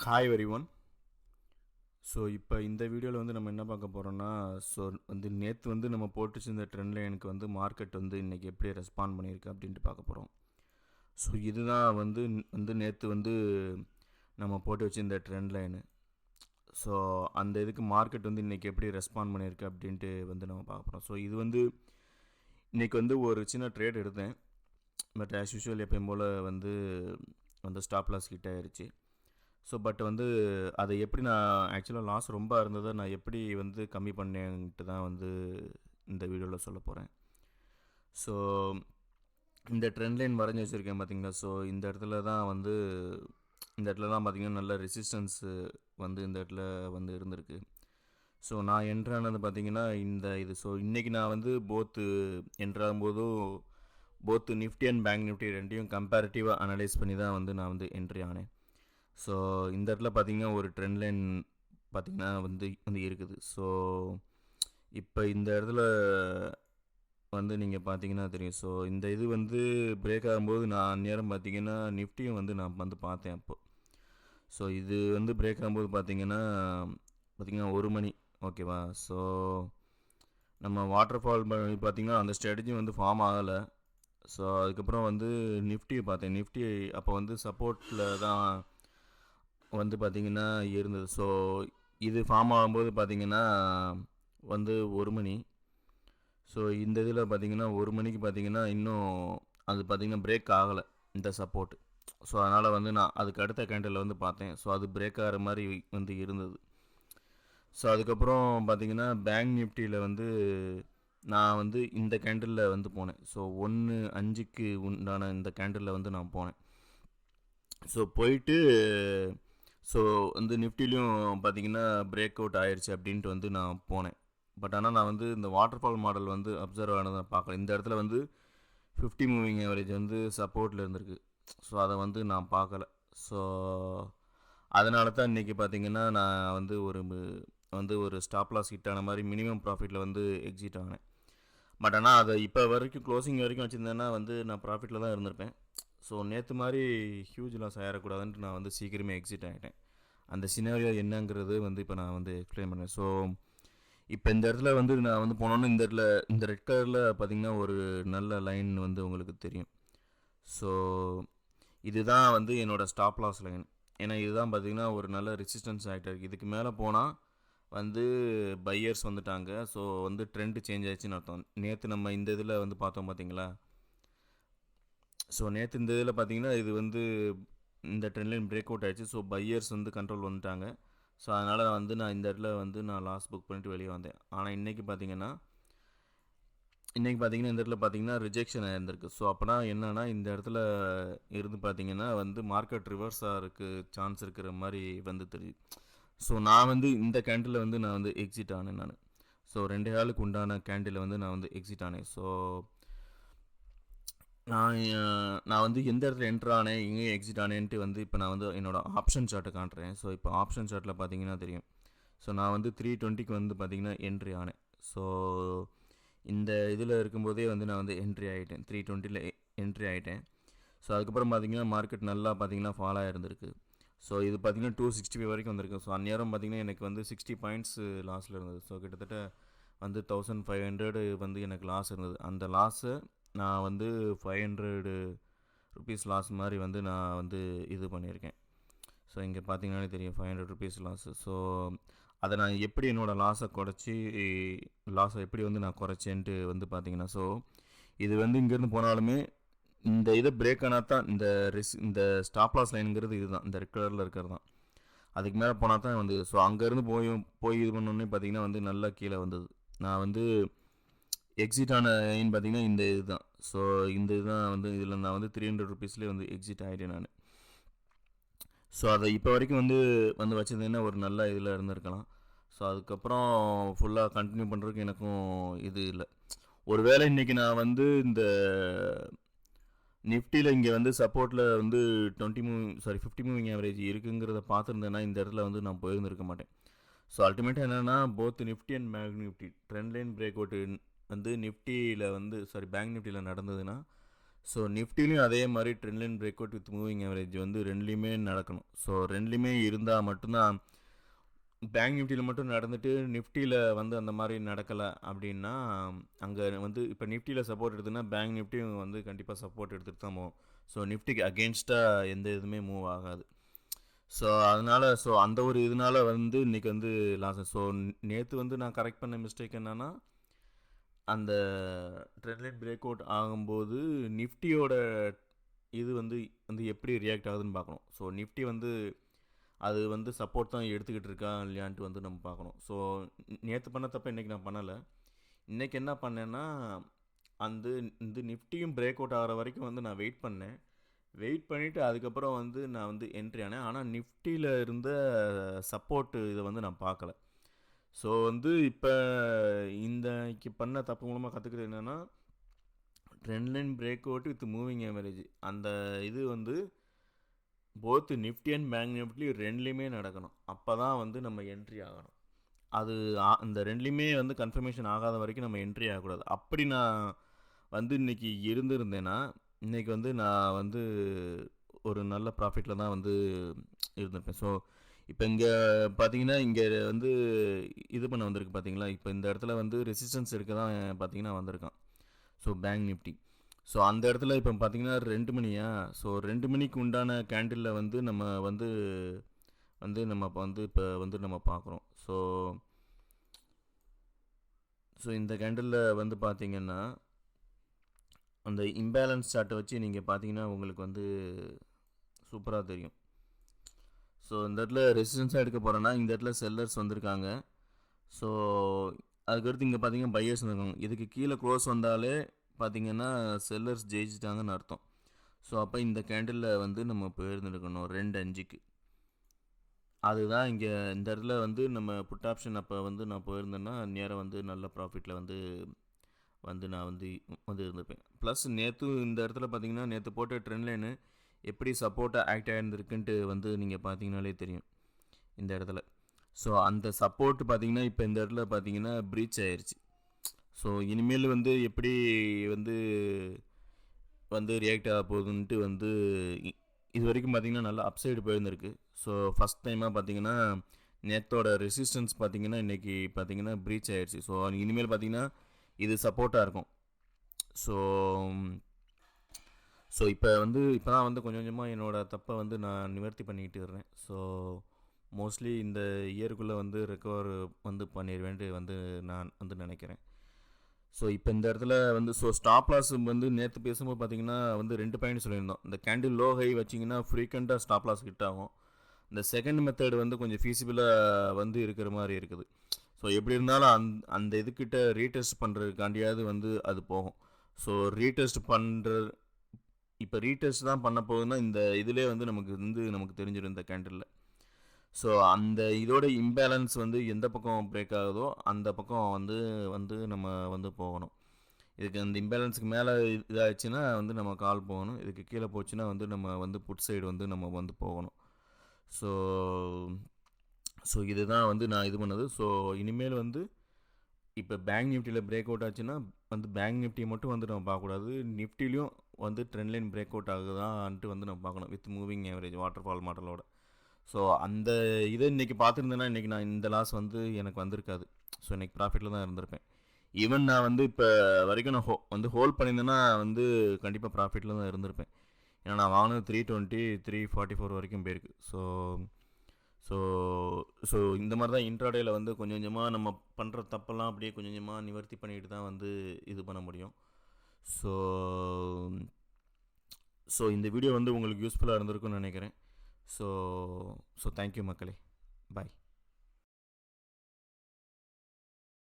Hi everyone. So இப்போ இந்த வீடியோவில் வந்து நம்ம என்ன பார்க்க போகிறோம்னா, ஸோ வந்து நேற்று வந்து நம்ம போட்டு வச்சிருந்த ட்ரெண்ட் லைனுக்கு வந்து மார்க்கெட் வந்து இன்றைக்கி எப்படி ரெஸ்பாண்ட் பண்ணியிருக்கு அப்படின்ட்டு பார்க்க போகிறோம். ஸோ இதுதான் வந்து நேற்று வந்து நம்ம போட்டு வச்சிருந்த ட்ரெண்ட் லைனு. ஸோ அந்த இதுக்கு மார்க்கெட் வந்து இன்றைக்கி எப்படி ரெஸ்பாண்ட் பண்ணியிருக்கு அப்படின்ட்டு வந்து நம்ம பார்க்க போகிறோம். ஸோ இது வந்து இன்றைக்கி வந்து ஒரு சின்ன ட்ரேட் எடுத்தேன். பட் ஆஸ் யூஷுவல் எப்பயும் போல் வந்து ஸ்டாப் லாஸ் ஹிட் ஆயிடுச்சு. ஸோ பட் வந்து அதை எப்படி நான் ஆக்சுவலாக லாஸ் ரொம்ப இருந்ததை நான் எப்படி வந்து கம்மி பண்ணேன்ட்டு தான் வந்து இந்த வீடியோவில் சொல்ல போகிறேன். ஸோ இந்த ட்ரெண்ட் லைன் வரைஞ்சி வச்சுருக்கேன் பார்த்தீங்களா. ஸோ இந்த இடத்துல தான் பார்த்திங்கன்னா நல்ல ரெசிஸ்டன்ஸு வந்து இந்த இடத்துல வந்து இருந்திருக்கு. ஸோ நான் என்ட்ரானது பார்த்திங்கன்னா ஸோ இன்றைக்கி நான் வந்து என்ட்ராகும்போதும் போத்து நிஃப்டி அண்ட் பேங்க் நிஃப்டி ரெண்டையும் கம்பேரிட்டிவாக அனலைஸ் பண்ணி தான் வந்து நான் வந்து என்ட்ரி ஆனேன். ஸோ இந்த இடத்துல பார்த்திங்கன்னா ஒரு ட்ரெண்ட் லைன் பார்த்திங்கன்னா வந்து இருக்குது. ஸோ இப்போ இந்த இடத்துல வந்து நீங்கள் பார்த்தீங்கன்னா தெரியும். ஸோ இந்த இது வந்து பிரேக் ஆகும்போது நான் நேரம் பார்த்திங்கன்னா நிஃப்டியும் வந்து நான் வந்து பார்த்தேன் அப்போது. ஸோ இது வந்து பிரேக் ஆகும்போது பார்த்திங்கன்னா 1 மணி ஓகேவா. ஸோ நம்ம வாட்டர் ஃபால் பார்த்திங்கன்னா அந்த ஸ்ட்ராட்டஜி வந்து ஃபார்ம் ஆகலை. ஸோ அதுக்கப்புறம் வந்து நிஃப்டியை பார்த்தேன். நிஃப்டி அப்போ வந்து சப்போர்ட்டில் தான் வந்து பார்த்திங்கன்னா இருந்தது. ஸோ இது ஃபார்ம் ஆகும்போது பார்த்திங்கன்னா வந்து 1 மணி. ஸோ இந்த இதில் பார்த்திங்கன்னா 1 மணிக்கு பார்த்திங்கன்னா இன்னும் அது பார்த்திங்கன்னா பிரேக் ஆகலை இந்த சப்போர்ட். ஸோ அதனால் வந்து நான் அதுக்கு அடுத்த கேண்டில் வந்து பார்த்தேன். ஸோ அது பிரேக் ஆகிற மாதிரி வந்து இருந்தது. ஸோ அதுக்கப்புறம் பார்த்திங்கன்னா பேங்க் நிஃப்டியில் வந்து நான் வந்து இந்த கேண்டிலில் வந்து போனேன். ஸோ 1.5க்கு உண்டான இந்த கேண்டிலில் வந்து நான் போனேன். ஸோ போயிட்டு ஸோ வந்து நிஃப்டிலையும் பார்த்திங்கன்னா பிரேக் அவுட் ஆயிடுச்சு அப்படின்ட்டு வந்து நான் போனேன். பட் ஆனால் நான் வந்து இந்த வாட்டர் ஃபால் மாடல் வந்து அப்சர்வ் ஆனதை பார்க்கல. இந்த இடத்துல வந்து 50 மூவிங் ஆவரேஜ் வந்து சப்போர்ட்டில் இருந்திருக்கு. ஸோ அதை வந்து நான் பார்க்கல. ஸோ அதனால தான் இன்றைக்கி பார்த்திங்கன்னா நான் வந்து ஒரு ஸ்டாப் லாஸ் ஹிட் ஆன மாதிரி மினிமம் ப்ராஃபிட்டில் வந்து எக்ஸிட் ஆனேன். பட் ஆனால் அதை இப்போ வரைக்கும் க்ளோசிங் வரைக்கும் வச்சுருந்தேன்னா வந்து நான் ப்ராஃபிட்டில் தான் இருந்திருப்பேன். ஸோ நேற்று மாதிரி ஹியூஜ் லாஸ் ஆகிடக்கூடாதுன்ட்டு நான் வந்து சீக்கிரமே எக்ஸிட் ஆகிட்டேன். அந்த சினாரியோ என்னங்கிறது வந்து இப்போ நான் வந்து எக்ஸ்பிளைன் பண்ணேன். ஸோ இப்போ இந்த இடத்துல வந்து நான் வந்து போனோன்னு இந்த ரெட் கலரில் பார்த்திங்கன்னா ஒரு நல்ல லைன் வந்து உங்களுக்கு தெரியும். ஸோ இதுதான் வந்து என்னோடய ஸ்டாப் லாஸ் லைன். ஏன்னா இதுதான் பார்த்திங்கன்னா ஒரு நல்ல ரெசிஸ்டன்ஸ் ஆகிட்டு இருக்குது. இதுக்கு மேலே போனால் வந்து பையர்ஸ் வந்துட்டாங்க. ஸோ வந்து ட்ரெண்ட் சேஞ்ச் ஆயிடுச்சுன்னு அர்த்தம். நேற்று நம்ம இந்த இதில் வந்து பார்த்தோம் பார்த்தீங்களா. ஸோ நேற்று இந்த இதில் பார்த்தீங்கன்னா இது வந்து இந்த ட்ரெண்ட் லைன் பிரேக் அவுட் ஆகிடுச்சு. ஸோ பையர்ஸ் வந்து கண்ட்ரோல் வந்துட்டாங்க. ஸோ அதனால் வந்து நான் இந்த இடத்துல வந்து நான் லாஸ் புக் பண்ணிட்டு வெளியே வந்தேன். ஆனால் இன்றைக்கி பார்த்தீங்கன்னா இந்த இடத்துல பார்த்தீங்கன்னா ரிஜெக்ஷன் ஆயிருந்திருக்கு. ஸோ அப்போனா என்னென்னா இந்த இடத்துல இருந்து பார்த்தீங்கன்னா வந்து மார்க்கெட் ரிவர்ஸாக இருக்குது சான்ஸ் இருக்கிற மாதிரி வந்து தெரியுது. ஸோ நான் வந்து இந்த கேண்டில் வந்து நான் வந்து எக்ஸிட் ஆனேன். ஸோ 2 நாளுக்கு உண்டான கேண்டில் வந்து நான் வந்து எக்ஸிட் ஆனேன். ஸோ நான் வந்து எந்த இடத்துல என்ட்ரு ஆனேன் எங்கேயும் எக்ஸிட் ஆனேன்ட்டு வந்து இப்போ நான் வந்து என்னோடய ஆப்ஷன் சார்ட்டை காட்டுறேன். ஸோ இப்போ ஆப்ஷன் சார்ட்டில் பார்த்தீங்கன்னா தெரியும். ஸோ நான் வந்து 320க்கு வந்து பார்த்திங்கன்னா என்ட்ரி ஆனேன். ஸோ இந்த இதில் இருக்கும்போதே வந்து நான் வந்து என்ட்ரி ஆகிட்டேன். 320ல் என்ட்ரி ஆகிட்டேன். ஸோ அதுக்கப்புறம் பார்த்திங்கன்னா மார்க்கெட் நல்லா பார்த்திங்கன்னா ஃபால் ஆகிருந்திருக்கு. ஸோ இது பார்த்திங்கன்னா 265 வரைக்கும் வந்திருக்கு. ஸோ அந்நேரம் பார்த்திங்கன்னா எனக்கு வந்து 60 பாயிண்ட்ஸ் லாஸில் இருந்தது. ஸோ கிட்டத்தட்ட வந்து 1500 வந்து எனக்கு லாஸ் இருந்தது. அந்த லாஸை நான் வந்து 500 ருபீஸ் லாஸ் மாதிரி வந்து நான் வந்து இது பண்ணியிருக்கேன். ஸோ இங்கே பார்த்தீங்கன்னாலே தெரியும் 500 ருபீஸ் லாஸு. ஸோ அதை நான் எப்படி என்னோடய லாஸை எப்படி வந்து நான் குறைச்சேன்ட்டு வந்து பார்த்தீங்கன்னா, ஸோ இது வந்து இங்கேருந்து போனாலுமே இந்த இதை பிரேக் ஆனால் தான் இந்த ஸ்டாப் லாஸ் லைனுங்கிறது இதுதான், இந்த ரெட் கலரில் இருக்கிறது தான். அதுக்கு மேலே போனால் தான் வந்து ஸோ அங்கேருந்து போய் இது பண்ணோன்னே பார்த்தீங்கன்னா வந்து நல்லா கீழே வந்தது. நான் வந்து எக்ஸிட் ஆன லைன் பார்த்திங்கன்னா இந்த இதுதான். ஸோ இந்த இதுதான் வந்து இதில் நான் வந்து 300 ருபீஸ்லேயே வந்து எக்ஸிட் ஆகிட்டேன் நான். ஸோ அதை இப்போ வரைக்கும் வந்து வச்சதுன்னா ஒரு நல்ல இதில் இருந்திருக்கலாம். ஸோ அதுக்கப்புறம் ஃபுல்லாக கண்டினியூ பண்ணுறதுக்கு எனக்கும் இது இல்லை. ஒருவேளை இன்றைக்கி நான் வந்து இந்த நிஃப்டியில் இங்கே வந்து சப்போர்ட்டில் வந்து 50 மூவிங் ஆவரேஜ் இருக்குங்கிறத பார்த்துருந்தேன்னா இந்த இடத்துல வந்து நான் போயிருந்துருக்க மாட்டேன். ஸோ அல்டிமேட்டாக என்னென்னா both Nifty and bank Nifty trend line break out வந்து நிஃப்டியில் வந்து பேங்க் நிஃப்டியில் நடந்ததுன்னா ஸோ நிஃப்டிலையும் அதே மாதிரி trend line break out with moving average வந்து ரெண்டுலேயுமே நடக்கணும். ஸோ ரெண்டுலேயுமே இருந்தால் மட்டும்தான் பேங்க் நிஃப்டியில் மட்டும் நடந்துட்டு நிஃப்டியில் வந்து அந்த மாதிரி நடக்கலை அப்படின்னா அங்கே வந்து இப்போ நிஃப்டியில் சப்போர்ட் எடுத்துன்னா பேங்க் நிஃப்டியும் வந்து கண்டிப்பாக சப்போர்ட் எடுத்துகிட்டு தான் போகும். ஸோ நிஃப்டிக்கு அகெயின்ஸ்டாக எந்த இதுவுமே மூவ் ஆகாது. ஸோ அதனால் அந்த ஒரு இதனால வந்து இன்றைக்கி வந்து லாஸ். ஸோ நேற்று வந்து நான் கரெக்ட் பண்ண மிஸ்டேக் என்னென்னா அந்த ட்ரெண்ட் லைன் பிரேக் அவுட் ஆகும்போது நிஃப்டியோட இது வந்து எப்படி ரியாக்ட் ஆகுதுன்னு பார்க்கணும். ஸோ நிஃப்டி வந்து அது வந்து சப்போர்ட் தான் எடுத்துக்கிட்டு இருக்கா இல்லையான்ட்டு வந்து நம்ம பார்க்கணும். ஸோ நேற்று பண்ண தப்ப இன்றைக்கி நான் பண்ணலை. இன்றைக்கி என்ன பண்ணேன்னா இந்த நிஃப்டியும் பிரேக் அவுட் ஆகிற வரைக்கும் வந்து நான் வெயிட் பண்ணேன். வெயிட் பண்ணிவிட்டு அதுக்கப்புறம் வந்து நான் வந்து என்ட்ரி ஆனேன். ஆனால் நிஃப்டியில் இருந்த சப்போர்ட்டு இதை வந்து நான் பார்க்கல. ஸோ வந்து இப்போ இன்றைக்கி பண்ண தப்பு மூலமாக கற்றுக்கிறது என்னென்னா trend line break out with moving average அந்த இது வந்து both Nifty and bank Nifty ரெண்டுலேயுமே நடக்கணும். அப்போ தான் வந்து நம்ம என்ட்ரி ஆகணும். அது இந்த ரெண்டுலேயுமே வந்து கன்ஃபர்மேஷன் ஆகாத வரைக்கும் நம்ம என்ட்ரி ஆகக்கூடாது. அப்படி நான் வந்து இன்றைக்கி இருந்திருந்தேன்னா இன்றைக்கி வந்து நான் வந்து ஒரு நல்ல ப்ராஃபிட்டில் தான் வந்து இருந்திருப்பேன். ஸோ இப்போ இங்கே பார்த்தீங்கன்னா இங்கே வந்து இது பண்ண வந்திருக்கு பார்த்தீங்களா. இப்போ இந்த இடத்துல வந்து ரெசிஸ்டன்ஸ் இருக்க தான் பார்த்தீங்கன்னா வந்திருக்கான். ஸோ பேங்க் நிஃப்டி ஸோ அந்த இடத்துல இப்போ பார்த்தீங்கன்னா 2 மணியா. ஸோ 2 மணிக்கு உண்டான கேண்டிலில் வந்து நம்ம வந்து நம்ம இப்போ வந்து நம்ம பார்க்குறோம். ஸோ இந்த கேண்டிலில் வந்து பார்த்தீங்கன்னா அந்த இம்பேலன்ஸ் சார்ட்டை வச்சு நீங்கள் பார்த்தீங்கன்னா உங்களுக்கு வந்து சூப்பராக தெரியும். ஸோ இந்த இடத்துல ரெசிஸ்டன்ஸாக எடுக்க போகிறேன்னா இந்த இடத்துல செல்லர்ஸ் வந்திருக்காங்க. ஸோ அதுக்கடுத்து இங்கே பார்த்தீங்கன்னா பையர்ஸ் வந்துருக்காங்க. இதுக்கு கீழே க்ளோஸ் வந்தாலே பார்த்தீங்கன்னா செல்லர்ஸ் ஜெயிச்சிட்டாங்கன்னு அர்த்தம். ஸோ அப்போ இந்த கேண்டிலில் வந்து நம்ம போயிருந்துருக்கணும் 2.5க்கு. அதுதான் இங்கே இந்த இடத்துல வந்து நம்ம புட் ஆப்ஷன் அப்போ வந்து நான் போயிருந்தேன்னா நேரம் வந்து நல்ல ப்ராஃபிட்டில் வந்து நான் வந்து இருந்திருப்பேன். ப்ளஸ் நேற்று இந்த இடத்துல பார்த்தீங்கன்னா நேற்று போட்ட ட்ரெண்ட் லைனு எப்படி சப்போர்ட்டாக ஆக்ட் ஆகிருந்துருக்குன்ட்டு வந்து நீங்கள் பார்த்தீங்கனாலே தெரியும் இந்த இடத்துல. ஸோ அந்த சப்போர்ட் பார்த்தீங்கன்னா இப்போ இந்த இடத்துல பார்த்தீங்கன்னா ப்ரீச் ஆயிடுச்சு. ஸோ இனிமேல் வந்து எப்படி வந்து ரியாக்ட் ஆக போகுதுன்ட்டு வந்து இது வரைக்கும் பார்த்தீங்கன்னா நல்லா அப்சைடு போயிருந்துருக்கு. ஸோ ஃபஸ்ட் டைமாக பார்த்தீங்கன்னா நேற்றோட ரெசிஸ்டன்ஸ் பார்த்தீங்கன்னா இன்றைக்கி பார்த்தீங்கன்னா ப்ரீச் ஆயிடுச்சு. ஸோ இனிமேல் பார்த்தீங்கன்னா இது சப்போர்ட்டாக இருக்கும். ஸோ இப்போ தான் வந்து கொஞ்சம் கொஞ்சமாக என்னோடய தப்பை வந்து நான் நிவர்த்தி பண்ணிக்கிட்டு இருக்கிறேன். ஸோ மோஸ்ட்லி இந்த இயருக்குள்ளே வந்து ரெக்கவர் வந்து பண்ணிடுவேன்ட்டு வந்து நான் வந்து நினைக்கிறேன். ஸோ இப்போ இந்த இடத்துல வந்து ஸ்டாப் லாஸ் வந்து நேற்று பேசும்போது பார்த்தீங்கன்னா வந்து 2 பாயிண்ட் சொல்லியிருந்தோம். இந்த கேண்டில் லோ ஹை வச்சிங்கன்னா ஃப்ரீக்வெண்ட்டாக ஸ்டாப் லாஸ் ஹிட் ஆகும். இந்த செகண்ட் மெத்தட் வந்து கொஞ்சம் ஃபீஸிபிளாக வந்து இருக்கிற மாதிரி இருக்குது. ஸோ எப்படி இருந்தாலும் அந்த இதுக்கிட்ட ரீடெஸ்ட் பண்ணுறதுக்காண்டியாவது வந்து அது போகும். ஸோ இப்போ ரீடெஸ்ட் தான் பண்ண போகுதுன்னா இந்த இதிலே வந்து நமக்கு தெரிஞ்சிடும் இந்த கேண்டிலில். ஸோ அந்த இதோட இம்பேலன்ஸ் வந்து எந்த பக்கம் பிரேக் ஆகுதோ அந்த பக்கம் நம்ம வந்து போகணும். இதுக்கு அந்த இம்பேலன்ஸுக்கு மேலே இதாகிடுச்சுன்னா வந்து நம்ம கால் போகணும். இதுக்கு கீழே போச்சுன்னா வந்து நம்ம வந்து புட் சைடு வந்து நம்ம வந்து போகணும். ஸோ இதுதான் வந்து நான் இது பண்ணது. ஸோ இனிமேல் வந்து இப்போ பேங்க் நிஃப்டியில் பிரேக் அவுட் ஆச்சுன்னா வந்து பேங்க் நிஃப்டியை மட்டும் வந்து நம்ம பார்க்கக்கூடாது. நிஃப்டிலையும் வந்து ட்ரெண்ட் லைன் பிரேக் அவுட் ஆகுதான்ட்டு வந்து நம்ம பார்க்கணும் with moving average water fall மாடலோட. ஸோ அந்த இதை இன்றைக்கி பார்த்துருந்தேன்னா இன்றைக்கி நான் இந்த லாஸ் வந்து எனக்கு வந்திருக்காது. ஸோ இன்றைக்கி ப்ராஃபிட்டில் தான் இருந்திருப்பேன். ஈவன் நான் வந்து இப்போ வரைக்கும் நான் வந்து ஹோல்ட் பண்ணியிருந்தேன்னா வந்து கண்டிப்பாக ப்ராஃபிட்டில் தான் இருந்திருப்பேன். ஏன்னா நான் வாங்கினது 320 344 வரைக்கும் போயிருக்கு. ஸோ இந்த மாதிரி தான் இன்ட்ராடேயில் வந்து கொஞ்சம் கொஞ்சமாக நம்ம பண்ணுற தப்பெல்லாம் அப்படியே கொஞ்சம் கொஞ்சமாக நிவர்த்தி பண்ணிட்டு தான் வந்து இது பண்ண முடியும். ஸோ இந்த வீடியோ வந்து உங்களுக்கு யூஸ்ஃபுல்லாக இருந்திருக்குன்னு நினைக்கிறேன். ஸோ தேங்க்யூ மக்களே. பாய்.